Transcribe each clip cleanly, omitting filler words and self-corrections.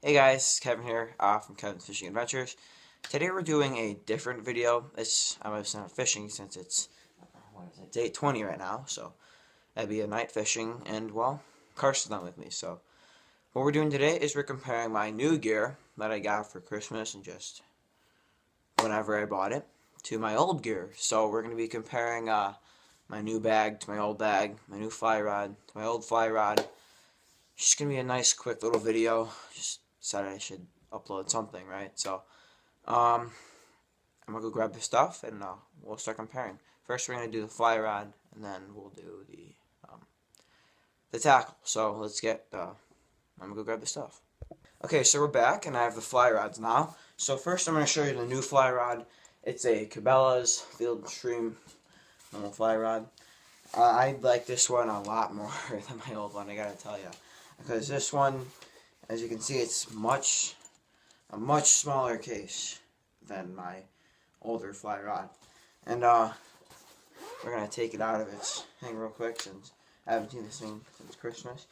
Hey guys, Kevin here from Kevin's Fishing Adventures. Today we're doing a different video. I'm obviously not fishing since it's day 20 right now, so that'd be a night fishing, and well, Carson's not with me. So what we're doing today is we're comparing my new gear that I got for Christmas and just whenever I bought it to my old gear. So we're going to be comparing my new bag to my old bag, my new fly rod to my old fly rod. It's just going to be a nice quick little video. Just decided I should upload something, right? So, I'm gonna go grab the stuff and we'll start comparing. First, we're gonna do the fly rod, and then we'll do the tackle. So I'm gonna go grab the stuff. Okay, so we're back, and I have the fly rods now. So first, I'm gonna show you the new fly rod. It's a Cabela's Field & Stream normal fly rod. I like this one a lot more than my old one, I gotta tell you, because this one, as you can see, it's a much smaller case than my older fly rod. And we're going to take it out of its thing real quick since I haven't seen this thing since Christmas.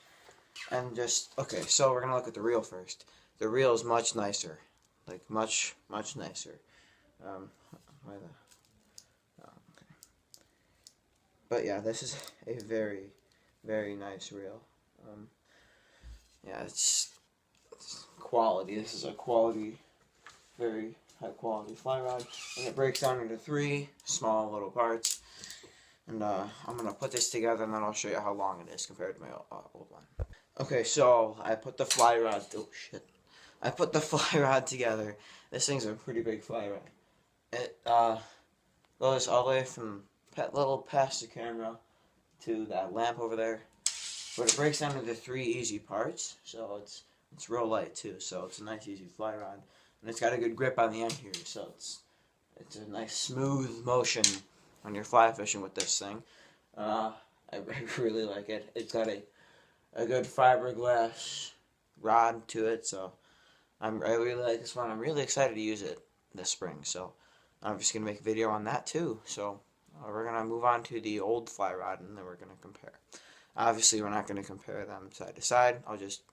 And okay, so we're going to look at the reel first. The reel is much nicer. Like, much nicer. Okay. But yeah, this is a very nice reel. Yeah, it's quality. This is a quality, very high quality fly rod, and it breaks down into 3 small little parts. And I'm gonna put this together, and then I'll show you how long it is compared to my old one. Okay, so I put the fly rod. Oh shit! I put the fly rod together. This thing's a pretty big fly rod. It goes all the way from little past the camera to that lamp over there, but it breaks down into 3 easy parts. So it's real light too, so it's a nice easy fly rod, and it's got a good grip on the end here, so it's a nice smooth motion when you're fly fishing with this thing. I really like it. It's got a good fiberglass rod to it, so I really like this one. I'm really excited to use it this spring, so I'm just gonna make a video on that too. So we're gonna move on to the old fly rod, and then we're gonna compare. Obviously, we're not gonna compare them side to side. I'll just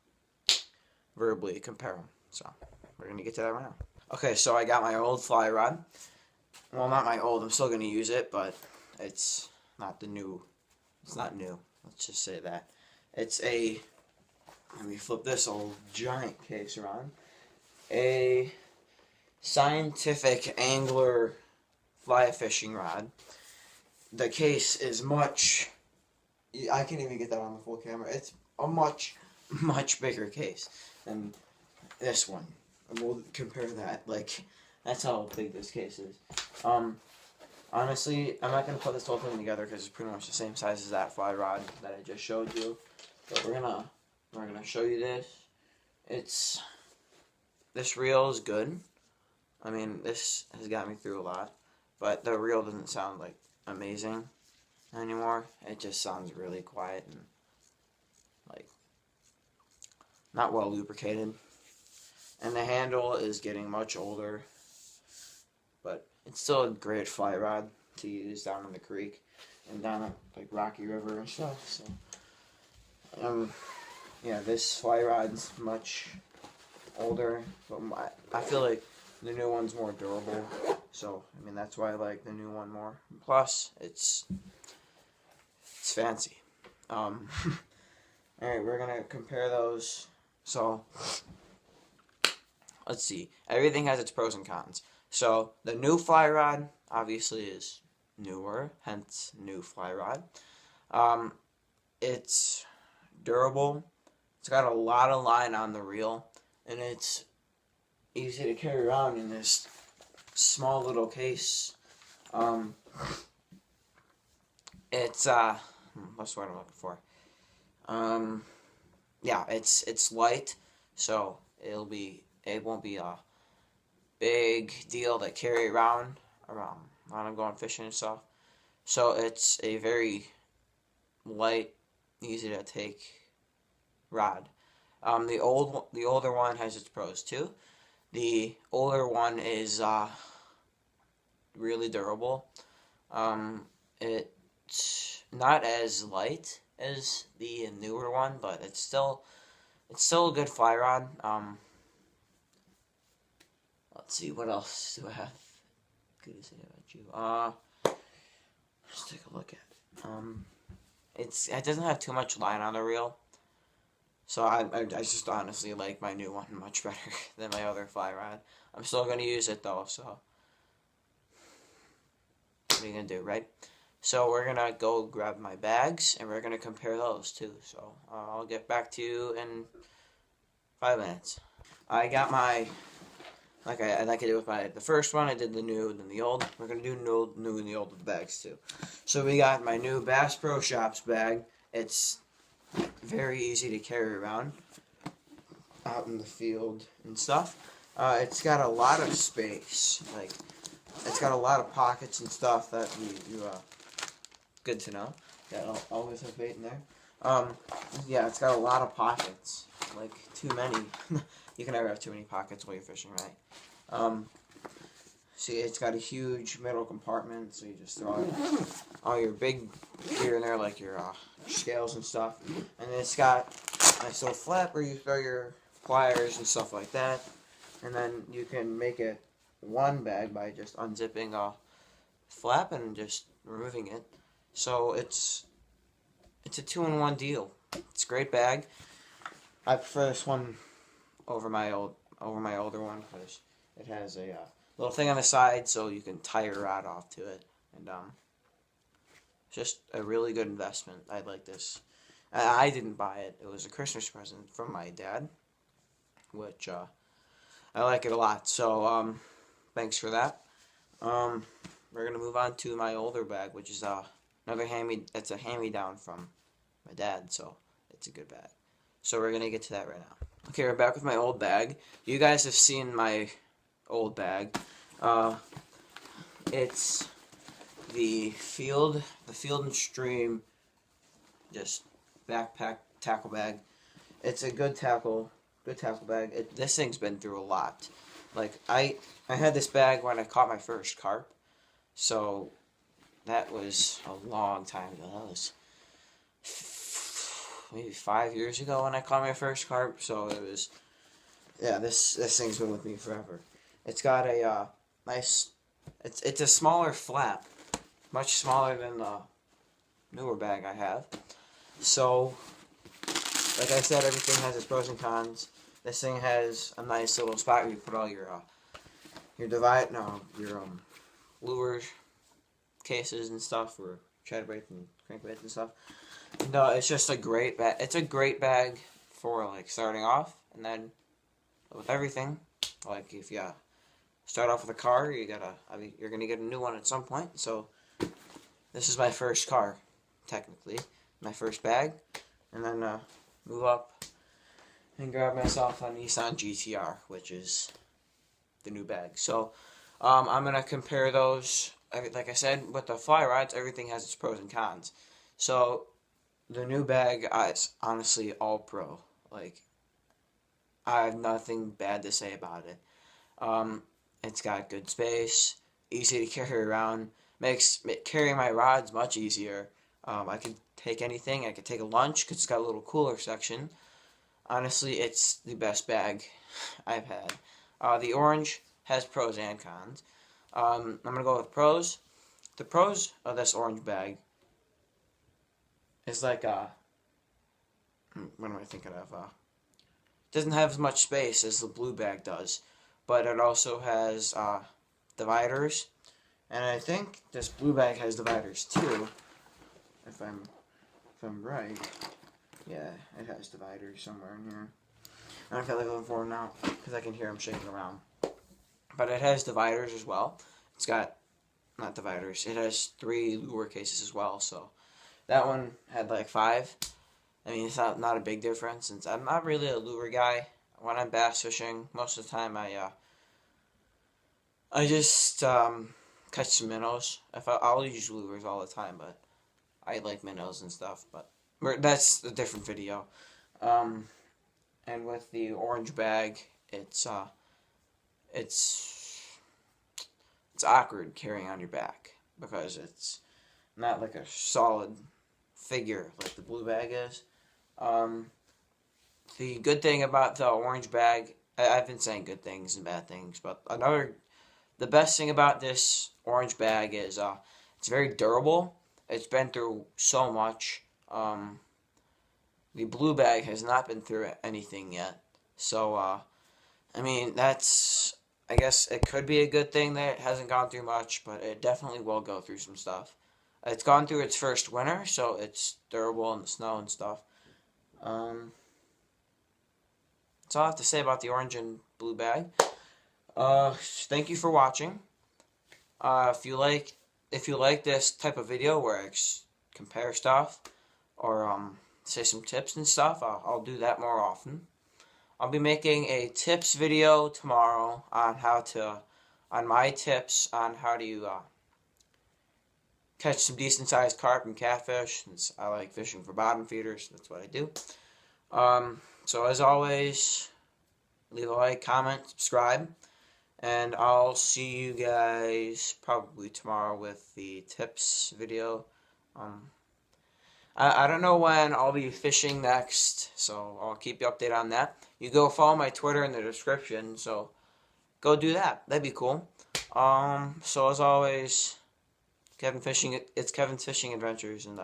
verbally compare them. So we're going to get to that right now. Okay, so I got my old fly rod. Well, not my old. I'm still going to use it, but it's not the new. It's not new. Let's just say that. It's a, let me flip this old giant case around. A Scientific Angler fly fishing rod. The case is much, I can't even get that on the full camera. It's a much bigger case than this one. And we'll compare that. Like, that's how big this case is. Honestly, I'm not going to put this whole thing together because it's pretty much the same size as that fly rod that I just showed you. But we're gonna show you this. This reel is good. I mean, this has got me through a lot. But the reel doesn't sound like amazing anymore. It just sounds really quiet and like not well lubricated. And the handle is getting much older, but it's still a great fly rod to use down in the creek and down at like Rocky River and stuff. So yeah, this fly rod's much older, but I feel like the new one's more durable. So I mean, that's why I like the new one more. Plus it's fancy. Alright, we're gonna compare those. So let's see. Everything has its pros and cons. So the new fly rod obviously is newer, hence new fly rod. It's durable. It's got a lot of line on the reel, and it's easy to carry around in this small little case. It's what's the word I'm looking for? Yeah, it's light, so it won't be a big deal to carry around when I'm going fishing and stuff. So it's a very light, easy to take rod. The older one has its pros too. The older one is really durable. It's not as light as the newer one, but it's still a good fly rod. Let's see, what else do I have good to say about you? Let's take a look at it. It doesn't have too much line on the reel, so I just honestly like my new one much better than my other fly rod. I'm still gonna use it though, so what are you gonna do, right? So we're gonna go grab my bags and we're gonna compare those too. So I'll get back to you in 5 minutes. I got my, like I did with the first one, I did the new and then the old. We're going to do new and the old with bags too. So we got my new Bass Pro Shops bag. It's very easy to carry around out in the field and stuff. It's got a lot of space. Like, it's got a lot of pockets and stuff that good to know. Yeah, I'll always have bait in there. Yeah, it's got a lot of pockets. Like, too many. You can never have too many pockets while you're fishing, right? See, it's got a huge middle compartment, so you just throw all your big gear in there, like your scales and stuff. And then it's got a nice little flap where you throw your pliers and stuff like that. And then you can make it one bag by just unzipping a flap and just removing it. So it's a 2-in-1 deal. It's a great bag. I prefer this one over my older one because it has a little thing on the side so you can tie your rod off to it, and just a really good investment. I like this. I didn't buy it. It was a Christmas present from my dad, which I like it a lot. So thanks for that. We're gonna move on to my older bag, which is another it's a hand-me-down from my dad, so it's a good bag. So we're gonna get to that right now. Okay, we're back with my old bag. You guys have seen my old bag. It's the Field and Stream just backpack tackle bag. It's a good tackle bag. This thing's been through a lot. Like I had this bag when I caught my first carp, so that was a long time ago. That was maybe 5 years ago when I caught my first carp. So it was, yeah. This thing's been with me forever. It's got a nice. It's a smaller flap, much smaller than the newer bag I have. So, like I said, everything has its pros and cons. This thing has a nice little spot where you put all your lure cases and stuff for chatterbaits and crankbaits and stuff. And it's just a great bag. It's a great bag for like starting off, and then with everything, like if you start off with a car, you're gonna get a new one at some point. So this is my first car, technically, my first bag, and then move up and grab myself a Nissan GTR, which is the new bag. So I'm gonna compare those. Like I said, with the fly rods, everything has its pros and cons. So the new bag is honestly all pro. Like, I have nothing bad to say about it. It's got good space, easy to carry around, makes carrying my rods much easier. I can take anything. I can take a lunch because it's got a little cooler section. Honestly, it's the best bag I've had. The orange has pros and cons. I'm going to go with pros. The pros of this orange bag is like, what am I thinking of? It doesn't have as much space as the blue bag does, but it also has dividers, and I think this blue bag has dividers too, if I'm right. Yeah, it has dividers somewhere in here. I don't feel like looking for them now because I can hear them shaking around. But it has dividers as well. It's got, not dividers, it has 3 lure cases as well. So that one had like 5. I mean, it's not a big difference since I'm not really a lure guy. When I'm bass fishing, most of the time I just catch some minnows. I'll use lures all the time, but I like minnows and stuff. But that's a different video. And with the orange bag, it's awkward carrying on your back because it's not like a solid figure like the blue bag is. The good thing about the orange bag, I've been saying good things and bad things, but the best thing about this orange bag is it's very durable. It's been through so much. The blue bag has not been through anything yet. So, I mean, I guess it could be a good thing that it hasn't gone through much, but it definitely will go through some stuff. It's gone through its first winter, so it's durable in the snow and stuff. That's all I have to say about the orange and blue bag. Thank you for watching. If you like this type of video where I compare stuff or say some tips and stuff, I'll do that more often. I'll be making a tips video tomorrow on my tips on how to catch some decent sized carp and catfish, since I like fishing for bottom feeders. That's what I do. So as always, leave a like, comment, subscribe, and I'll see you guys probably tomorrow with the tips video. I don't know when I'll be fishing next, so I'll keep you updated on that. You go follow my Twitter in the description, so go do that. That'd be cool. So as always, it's Kevin's Fishing Adventures, and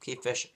keep fishing.